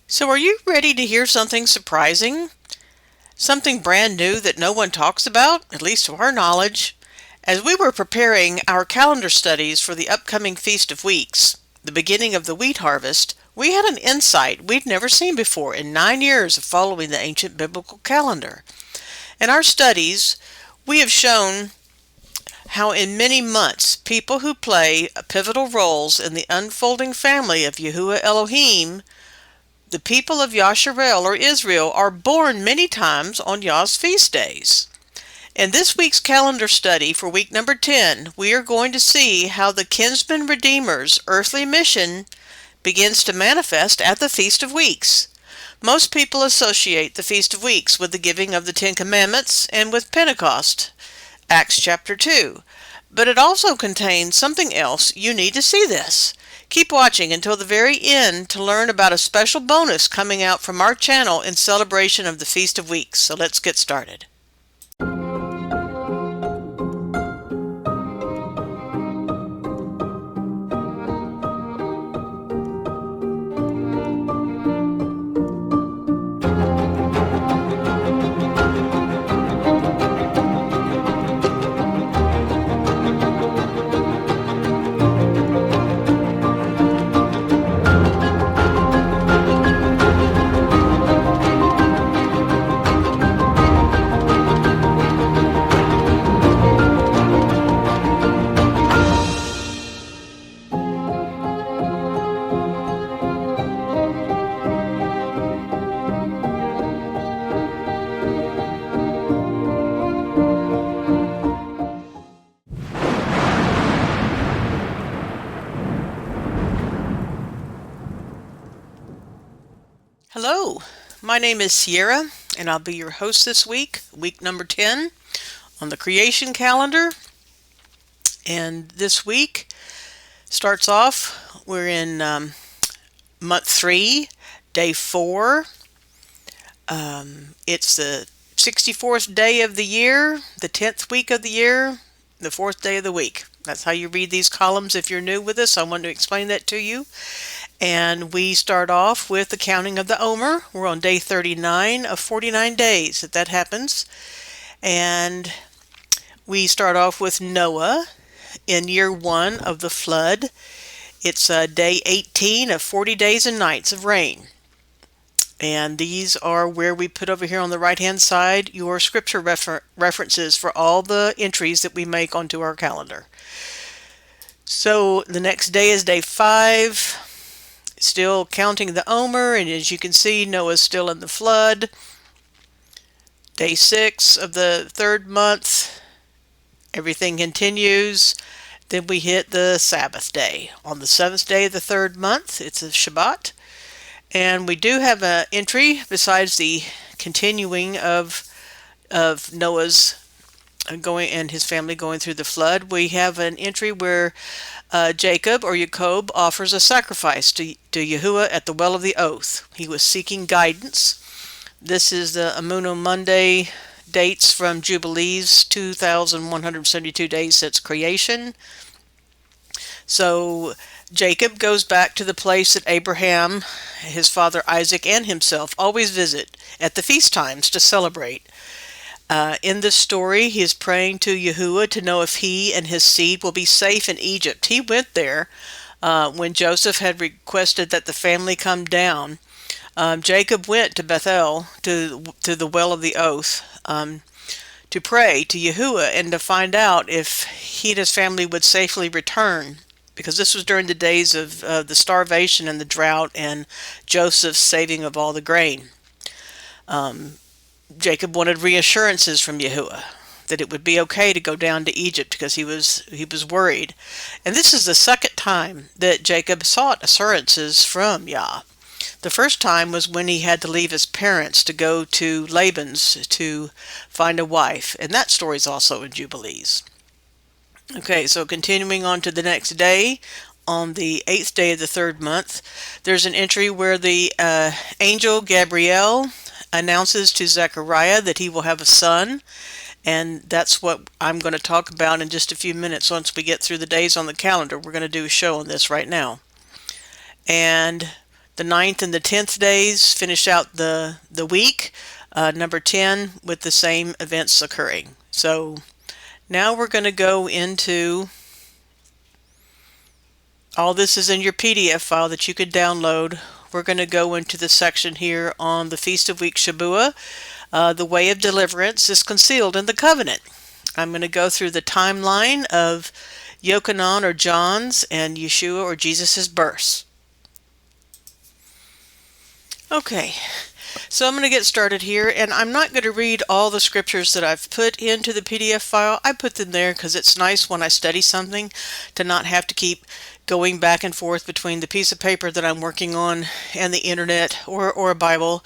So are you ready to hear something surprising? Something brand new that no one talks about, at least to our knowledge? As we were preparing our calendar studies for the upcoming Feast of Weeks, the beginning of the wheat harvest, we had an insight we'd never seen before in 9 years of following the ancient biblical calendar. In our studies, we have shown how in many months people who play pivotal roles in the unfolding family of Yahuwah Elohim, the people of Yasharel or Israel, are born many times on Yah's feast days. In this week's calendar study for week number 10, we are going to see how the kinsman redeemer's earthly mission begins to manifest at the Feast of Weeks. Most people associate the Feast of Weeks with the giving of the Ten Commandments and with Pentecost, Acts chapter 2. But it also contains something else. You need to see this. Keep watching until the very end to learn about a special bonus coming out from our channel in celebration of the Feast of Weeks. So let's get started. Hello, my name is Sierra, and I'll be your host this week, week number 10, on the Creation Calendar. And this week starts off, we're in month 3, day 4. It's the 64th day of the year, the 10th week of the year, the 4th day of the week. That's how you read these columns if you're new with us. I want to explain that to you. And we start off with the counting of the Omer. We're on day 39 of 49 days that happens. And we start off with Noah in year 1 of the flood. It's day 18 of 40 days and nights of rain. And these are where we put over here on the right-hand side your scripture references for all the entries that we make onto our calendar. So the next day is day 5. Still counting the Omer, and as you can see, Noah's still in the flood. Day 6 of the 3rd month, everything continues. Then we hit the Sabbath day. On the 7th day of the 3rd month, it's a Shabbat. And we do have an entry, besides the continuing of Noah's going and his family going through the flood. We have an entry where Jacob or Jacob offers a sacrifice to Yahuwah at the well of the oath. He was seeking guidance. This is the Amuno Monday dates from Jubilees, 2,172 days since creation. So Jacob goes back to the place that Abraham, his father Isaac, and himself always visit at the feast times to celebrate. In this story, he is praying to Yahuwah to know if he and his seed will be safe in Egypt. He went there when Joseph had requested that the family come down. Jacob went to Bethel, to the well of the oath, to pray to Yahuwah and to find out if he and his family would safely return, because this was during the days of the starvation and the drought and Joseph's saving of all the grain. Jacob wanted reassurances from Yahuwah that it would be okay to go down to Egypt because he was worried. And this is the second time that Jacob sought assurances from Yah. The first time was when he had to leave his parents to go to Laban's to find a wife. And that story is also in Jubilees. Okay, so continuing on to the next day, on the 8th day of the 3rd month, there's an entry where the angel Gabriel announces to Zechariah that he will have a son, and that's what I'm going to talk about in just a few minutes once we get through the days on the calendar. We're going to do a show on this right now. And The 9th and the 10th days finish out the week. Number 10 with the same events occurring. So now we're going to go into, all this is in your PDF file that you could download. We're going to go into the section here on the Feast of Week Shabua. The Way of Deliverance is concealed in the covenant. I'm going to go through the timeline of Yochanan or John's and Yeshua or Jesus' birth. Okay, so I'm going to get started here, and I'm not going to read all the scriptures that I've put into the PDF file. I put them there because it's nice when I study something to not have to keep going back and forth between the piece of paper that I'm working on and the internet or a Bible.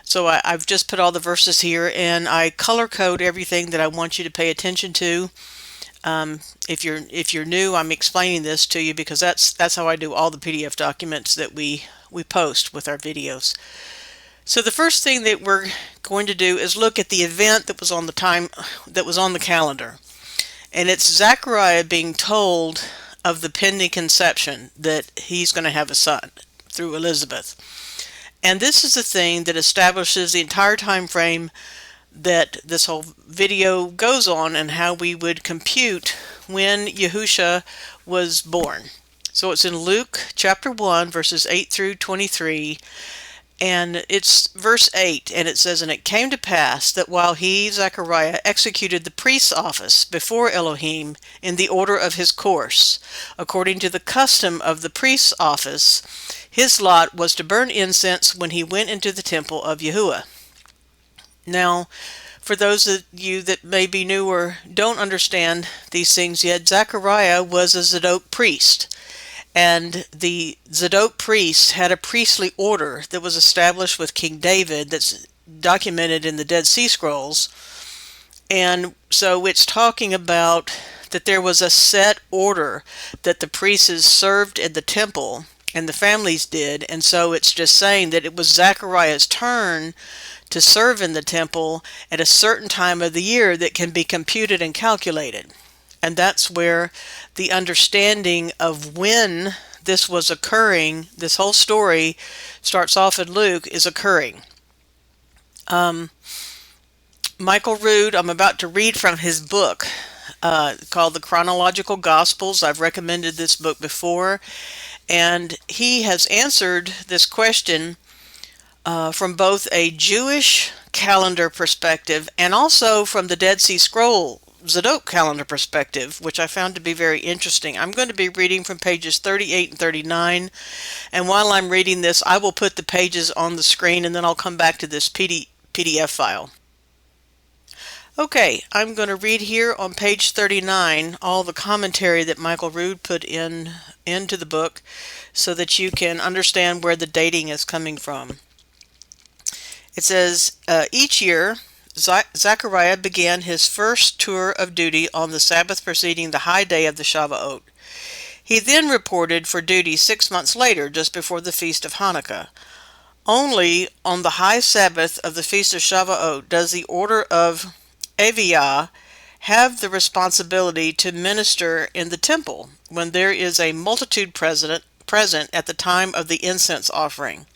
So I've just put all the verses here, and I color code everything that I want you to pay attention to. If you're new, I'm explaining this to you because that's how I do all the PDF documents that we post with our videos. So the first thing that we're going to do is look at the event that was on the calendar. And it's Zechariah being told of the pending conception that he's going to have a son through Elizabeth. And this is the thing that establishes the entire time frame that this whole video goes on and how we would compute when Yahusha was born. So it's in Luke chapter 1 verses 8 through 23, and it's verse 8, and it says, "And it came to pass that while he, Zechariah, executed the priest's office before Elohim in the order of his course, according to the custom of the priest's office, his lot was to burn incense when he went into the temple of Yahuwah." Now, for those of you that may be new or don't understand these things yet, Zechariah was a Zadok priest. And the Zadok priest had a priestly order that was established with King David that's documented in the Dead Sea Scrolls. And so it's talking about that there was a set order that the priests served in the temple and the families did. And so it's just saying that it was Zechariah's turn to serve in the temple at a certain time of the year that can be computed and calculated. And that's where the understanding of when this was occurring, this whole story starts off in Luke, is occurring. Michael Rood, I'm about to read from his book called The Chronological Gospels. I've recommended this book before, and he has answered this question from both a Jewish calendar perspective and also from the Dead Sea Scroll Zadok calendar perspective, which I found to be very interesting. I'm going to be reading from pages 38 and 39, and while I'm reading this, I will put the pages on the screen, and then I'll come back to this PDF file. Okay, I'm going to read here on page 39 all the commentary that Michael Rood put into the book so that you can understand where the dating is coming from. It says, each year, Zechariah began his first tour of duty on the Sabbath preceding the high day of the Shavout. He then reported for duty 6 months later, just before the Feast of Hanukkah. Only on the high Sabbath of the Feast of Shavuot does the order of Aviyah have the responsibility to minister in the temple when there is a multitude present at the time of the incense offering.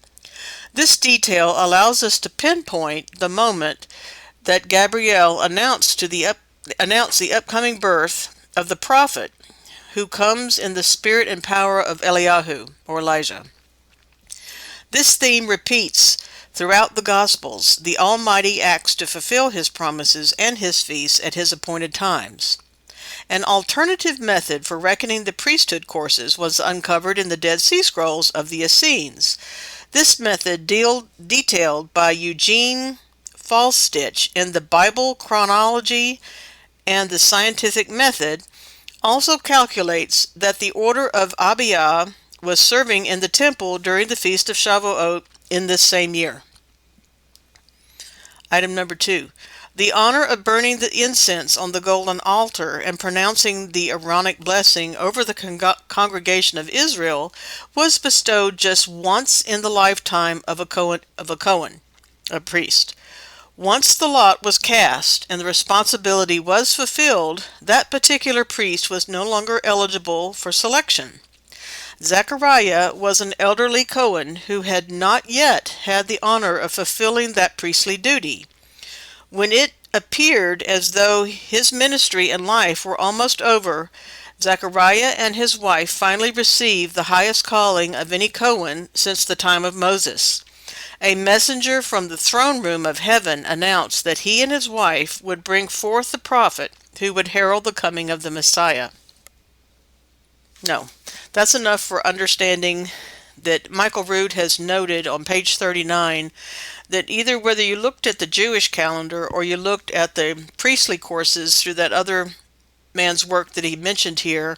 This detail allows us to pinpoint the moment that Gabriel announced the upcoming birth of the prophet who comes in the spirit and power of Eliyahu, or Elijah. This theme repeats throughout the Gospels. The Almighty acts to fulfill his promises and his feasts at his appointed times. An alternative method for reckoning the priesthood courses was uncovered in the Dead Sea Scrolls of the Essenes. This method, detailed by Eugene Falstich in the Bible Chronology and the Scientific Method, also calculates that the order of Abiyah was serving in the temple during the Feast of Shavuot in this same year. Item number 2. The honor of burning the incense on the golden altar and pronouncing the Aaronic blessing over the congregation of Israel was bestowed just once in the lifetime of a priest. Once the lot was cast and the responsibility was fulfilled, that particular priest was no longer eligible for selection. Zechariah was an elderly Cohen who had not yet had the honor of fulfilling that priestly duty. When it appeared as though his ministry and life were almost over, Zechariah and his wife finally received the highest calling of any Cohen since the time of Moses. A messenger from the throne room of heaven announced that he and his wife would bring forth the prophet who would herald the coming of the Messiah. No, that's enough for understanding that Michael Rood has noted on page 39 that either whether you looked at the Jewish calendar or you looked at the priestly courses through that other man's work that he mentioned here,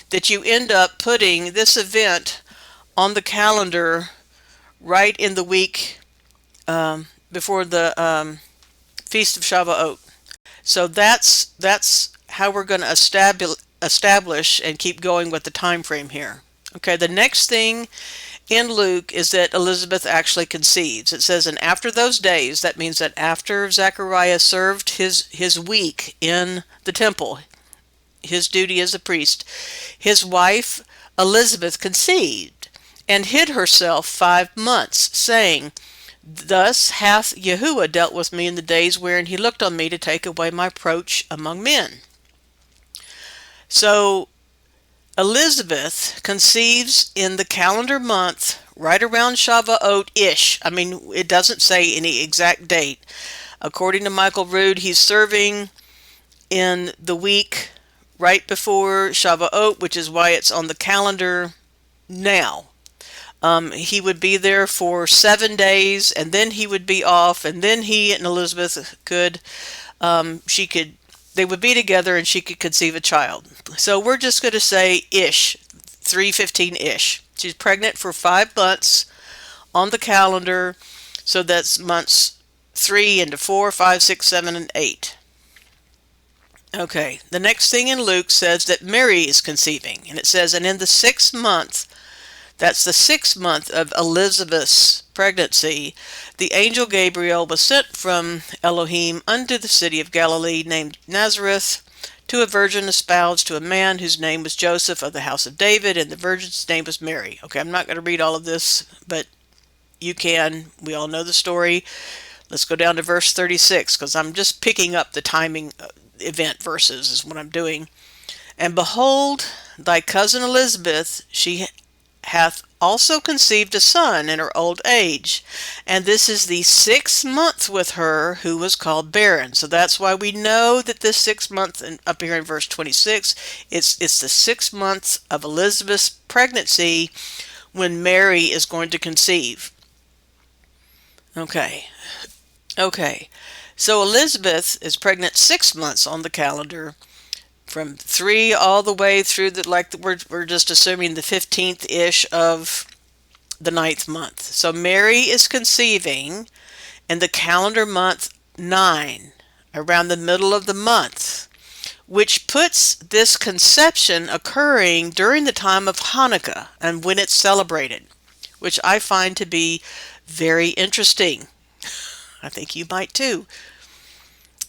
that you end up putting this event on the calendar right in the week before the Feast of Shavout. So that's how we're going to establish and keep going with the time frame here. Okay, the next thing in Luke is that Elizabeth actually conceives. It says, and after those days, that means that after Zechariah served his week in the temple, his duty as a priest, his wife Elizabeth conceived and hid herself 5 months, saying, thus hath Yeshua dealt with me in the days wherein he looked on me to take away my reproach among men. So Elizabeth conceives in the calendar month right around Shavuot-ish. I mean, it doesn't say any exact date. According to Michael Rood, he's serving in the week right before Shavuot, which is why it's on the calendar now. He would be there for 7 days, and then he would be off, and then he and Elizabeth they would be together, and she could conceive a child. So we're just going to say ish, 3:15-ish. She's pregnant for 5 months on the calendar, so that's months 3 into 4, 5, 6, 7, and 8. Okay, the next thing in Luke says that Mary is conceiving, and it says, and in the 6th month, that's the 6th month of Elizabeth's pregnancy, the angel Gabriel was sent from Elohim unto the city of Galilee named Nazareth to a virgin espoused to a man whose name was Joseph of the house of David, and the virgin's name was Mary. Okay, I'm not going to read all of this, but you can. We all know the story. Let's go down to verse 36, because I'm just picking up the timing event verses is what I'm doing. And behold, thy cousin Elizabeth, she hath also conceived a son in her old age, and this is the 6th month with her who was called barren. So that's why we know that this 6th month, and up here in verse 26, it's the 6th month of Elizabeth's pregnancy when Mary is going to conceive. Okay. So Elizabeth is pregnant 6 months on the calendar, from 3 all the way through we're just assuming the 15th-ish of the 9th month. So Mary is conceiving in the calendar month 9, around the middle of the month, which puts this conception occurring during the time of Hanukkah and when it's celebrated, which I find to be very interesting. I think you might too.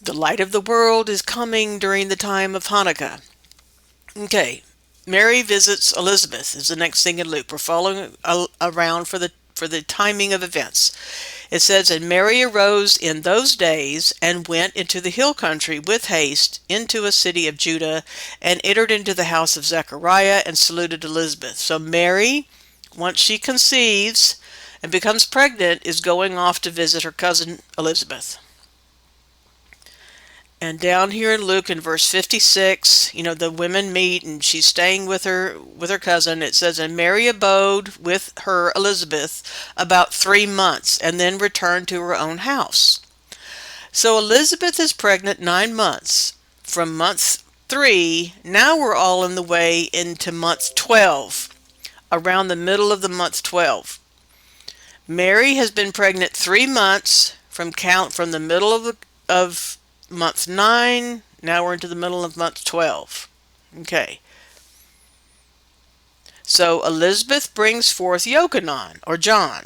The light of the world is coming during the time of Hanukkah. Okay, Mary visits Elizabeth is the next thing in Luke. We're following around for the timing of events. It says, and Mary arose in those days and went into the hill country with haste into a city of Judah and entered into the house of Zechariah and saluted Elizabeth. So Mary, once she conceives and becomes pregnant, is going off to visit her cousin Elizabeth. And down here in Luke in verse 56, the women meet and she's staying with her cousin. It says, and Mary abode with her Elizabeth about 3 months and then returned to her own house. So Elizabeth is pregnant 9 months. From month 3, now we're all in the way into month 12, around the middle of the month 12. Mary has been pregnant 3 months from the middle of month 9. Now we're into the middle of month 12. Okay. So Elizabeth brings forth Yochanan, or John.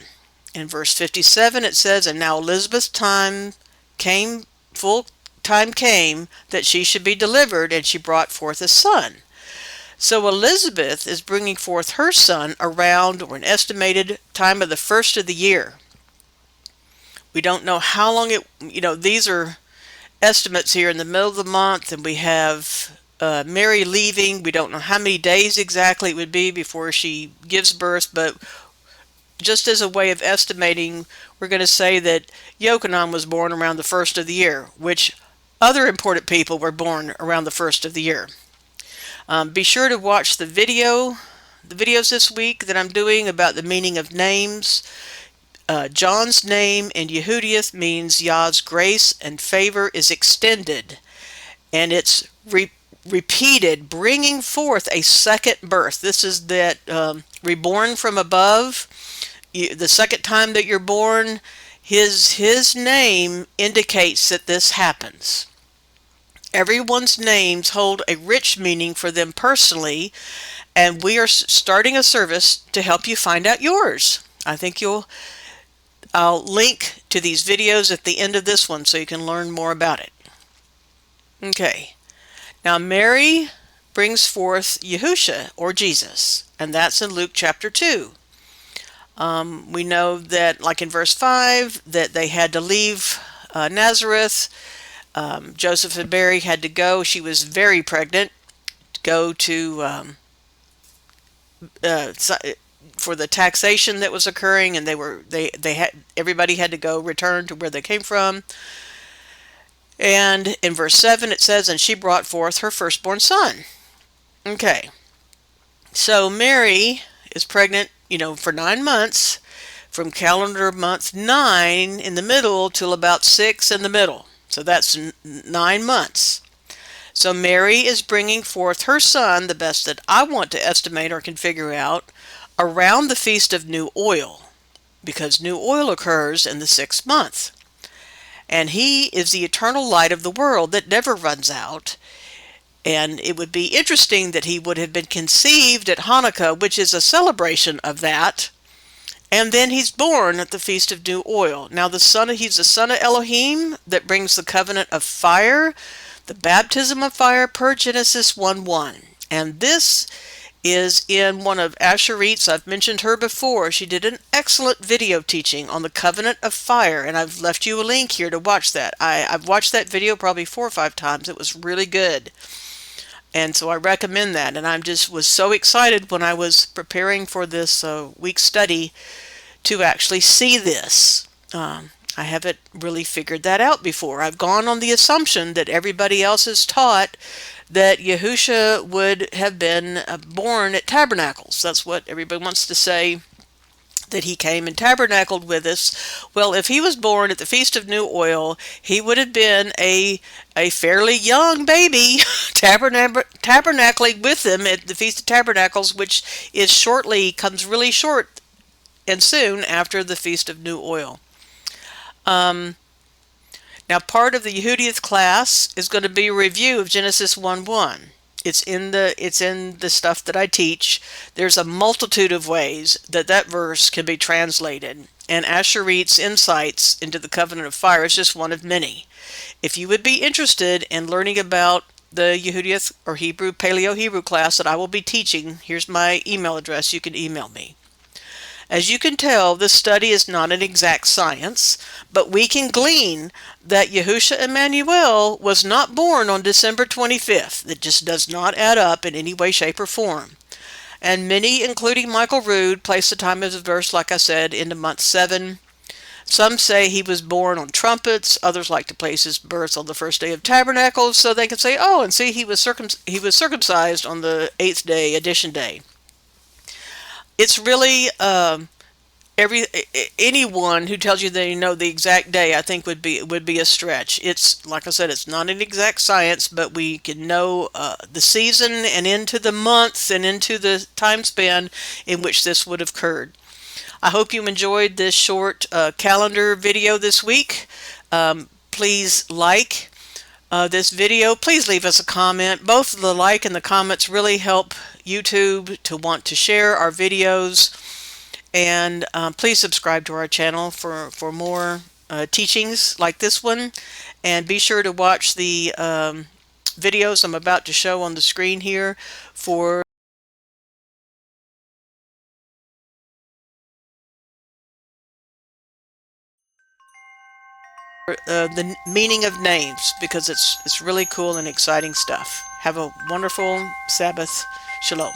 In verse 57 it says, and now Elizabeth's full time came that she should be delivered, and she brought forth a son. So Elizabeth is bringing forth her son around or an estimated time of the first of the year. We don't know how long these are estimates here in the middle of the month, and we have Mary leaving. We don't know how many days exactly it would be before she gives birth, but just as a way of estimating, we're going to say that Yochanan was born around the first of the year, which other important people were born around the first of the year. Be sure to watch the videos this week that I'm doing about the meaning of names. John's name in Yehudiath means Yah's grace and favor is extended, and it's repeated, bringing forth a second birth. This is that reborn from above. The second time that you're born, his name indicates that this happens. Everyone's names hold a rich meaning for them personally, and we are starting a service to help you find out yours. I think I'll link to these videos at the end of this one so you can learn more about it. Okay, now Mary brings forth Yahusha, or Jesus, and that's in Luke chapter 2. We know that, like in verse 5, that they had to leave Nazareth. Joseph and Mary had to go. She was very pregnant to go to for the taxation that was occurring, and everybody had to go return to where they came from. And in verse 7 it says, and she brought forth her firstborn son. Okay, so Mary is pregnant, for 9 months, from calendar month 9 in the middle till about 6 in the middle. So that's 9 months. So Mary is bringing forth her son, the best that I want to estimate or can figure out, around the Feast of New Oil, because new oil occurs in the 6th month. And he is the eternal light of the world that never runs out. And it would be interesting that he would have been conceived at Hanukkah, which is a celebration of that. And then he's born at the Feast of New Oil. Now he's the son of Elohim that brings the covenant of fire, the baptism of fire per Genesis 1:1. And this is in one of Asherit's. I've mentioned her before. She did an excellent video teaching on the covenant of fire, and I've left you a link here to watch that. I've watched that video probably 4 or 5 times. It was really good. And so I recommend that. And I just was so excited when I was preparing for this week's study to actually see this. I haven't really figured that out before. I've gone on the assumption that everybody else has taught that Yahusha would have been born at tabernacles. That's what everybody wants to say, that he came and tabernacled with us. Well, if he was born at the Feast of New Oil, he would have been a fairly young baby tabernacling with them at the Feast of Tabernacles, which comes really short and soon after the Feast of New Oil. Now, part of the Yehudiath class is going to be a review of Genesis 1:1. It's in the stuff that I teach. There's a multitude of ways that verse can be translated, and Asherit's insights into the covenant of fire is just one of many. If you would be interested in learning about the Yehudiath or Paleo-Hebrew class that I will be teaching, here's my email address. You can email me. As you can tell, this study is not an exact science, but we can glean that Yahusha Emmanuel was not born on December 25th. That just does not add up in any way, shape, or form. And many, including Michael Rood, place the time of the verse, like I said, into month 7. Some say he was born on trumpets. Others like to place his birth on the first day of tabernacles, so they can say, oh, and see, he was circumcised on the 8th day, Addition Day. It's really anyone who tells you they know the exact day, I think would be a stretch. It's, like I said, it's not an exact science, but we can know the season and into the months and into the time span in which this would have occurred. I hope you enjoyed this short calendar video this week. Please like this video. Please leave us a comment. Both the like and the comments really help YouTube to want to share our videos. And please subscribe to our channel for more teachings like this one. And be sure to watch the videos I'm about to show on the screen here for the meaning of names because it's really cool and exciting stuff. Have a wonderful Sabbath. Shalom.